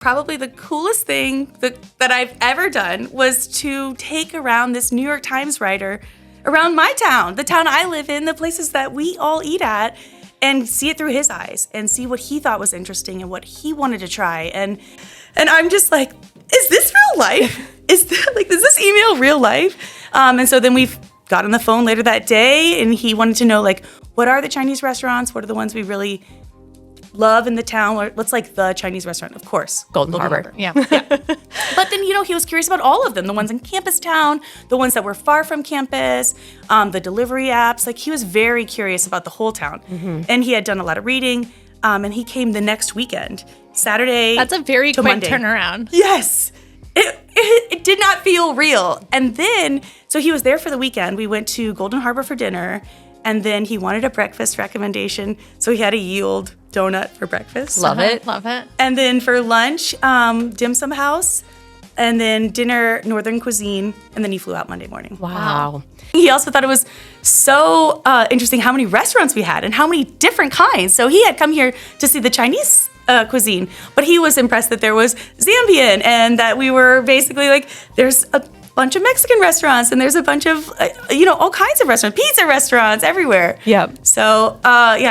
Probably the coolest thing that I've ever done was to take around this New York Times writer around my town, the town I live in, the places that we all eat at, and see it through his eyes and see what he thought was interesting and what he wanted to try. And I'm just like, is this real life? Is this email real life? And so then we've got on the phone later that day, and he wanted to know, like, what are the Chinese restaurants? What are the ones we really love in the town? Or what's like the Chinese restaurant? Of course, Golden Harbor. Yeah. But then, he was curious about all of them, the ones in campus town, the ones that were far from campus, the delivery apps. Like, he was very curious about the whole town. Mm-hmm. And he had done a lot of reading, and he came the next weekend, Saturday. That's a very quick Monday. Turnaround. Yes. It did not feel real. And then, so he was there for the weekend. We went to Golden Harbor for dinner, and then he wanted a breakfast recommendation. So he had a Yield donut for breakfast. Love it. And then for lunch, Dim Sum House, and then dinner, Northern cuisine, and then he flew out Monday morning. Wow. He also thought it was so interesting how many restaurants we had and how many different kinds. So he had come here to see the Chinese cuisine, but he was impressed that there was Zambian and that we were basically like, there's a bunch of Mexican restaurants and there's a bunch of, all kinds of restaurants, pizza restaurants everywhere. Yeah. So,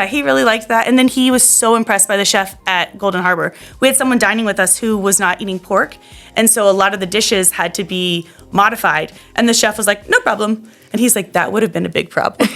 he really liked that. And then he was so impressed by the chef at Golden Harbor. We had someone dining with us who was not eating pork. And so a lot of the dishes had to be modified. And the chef was like, no problem. And he's like, that would have been a big problem.